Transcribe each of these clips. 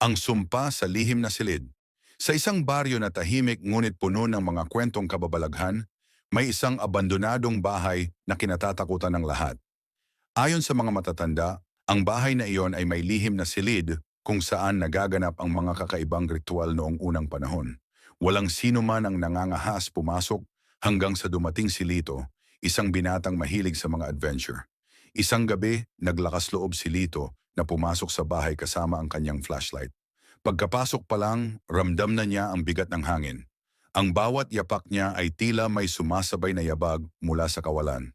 Ang sumpa sa lihim na silid. Sa isang baryo na tahimik ngunit puno ng mga kwentong kababalaghan, may isang abandonadong bahay na kinatatakutan ng lahat. Ayon sa mga matatanda, ang bahay na iyon ay may lihim na silid kung saan nagaganap ang mga kakaibang ritual noong unang panahon. Walang sino man ang nangangahas pumasok hanggang sa dumating si Lito, isang binatang mahilig sa mga adventure. Isang gabi, naglakas loob si Lito na pumasok sa bahay kasama ang kanyang flashlight. Pagkapasok pa lang, ramdam na niya ang bigat ng hangin. Ang bawat yapak niya ay tila may sumasabay na yabag mula sa kawalan.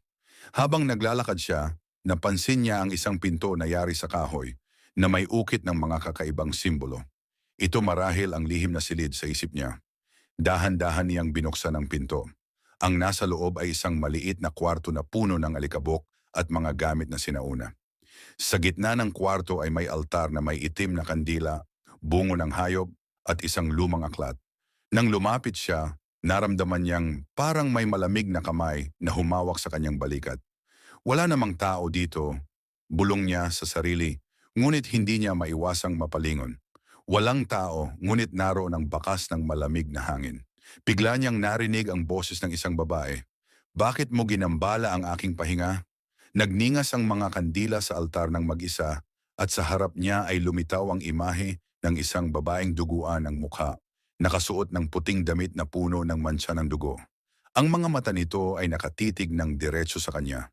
Habang naglalakad siya, napansin niya ang isang pinto na yari sa kahoy na may ukit ng mga kakaibang simbolo. Ito marahil ang lihim na silid sa isip niya. Dahan-dahan niyang binuksan ang pinto. Ang nasa loob ay isang maliit na kwarto na puno ng alikabok at mga gamit na sinauna. Sa gitna ng kwarto ay may altar na may itim na kandila, bungo ng hayop at isang lumang aklat. Nang lumapit siya, naramdaman niyang parang may malamig na kamay na humawak sa kanyang balikat. Wala namang tao dito, bulong niya sa sarili, ngunit hindi niya maiwasang mapalingon. Walang tao, ngunit naroon ang bakas ng malamig na hangin. Bigla niyang narinig ang boses ng isang babae. Bakit mo ginambala ang aking pahinga? Nagningas ang mga kandila sa altar ng mag-isa at sa harap niya ay lumitaw ang imahe ng isang babaeng duguan ang mukha, nakasuot ng puting damit na puno ng mantsa ng dugo. Ang mga mata nito ay nakatitig ng diretso sa kanya.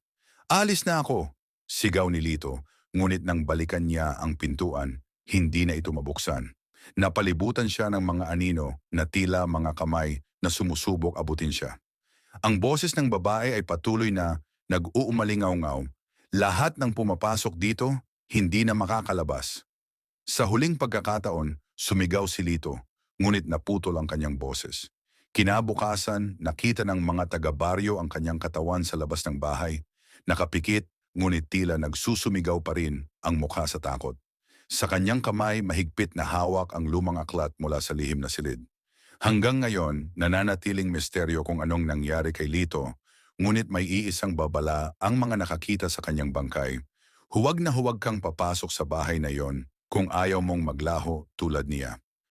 Alis na ako, sigaw ni Lito, ngunit nang balikan niya ang pintuan, hindi na ito mabuksan. Napalibutan siya ng mga anino na tila mga kamay na sumusubok abutin siya. Ang boses ng babae ay patuloy na nag-uumalingaw-ngaw. Lahat ng pumapasok dito, hindi na makakalabas. Sa huling pagkakataon, sumigaw si Lito, ngunit naputol ang kanyang boses. Kinabukasan, nakita ng mga taga-baryo ang kanyang katawan sa labas ng bahay. Nakapikit, ngunit tila nagsusumigaw pa rin ang mukha sa takot. Sa kanyang kamay, mahigpit na hawak ang lumang aklat mula sa lihim na silid. Hanggang ngayon, nananatiling misteryo kung anong nangyari kay Lito, ngunit may iisang babala ang mga nakakita sa kanyang bangkay. Huwag na huwag kang papasok sa bahay na yon kung ayaw mong maglaho tulad niya.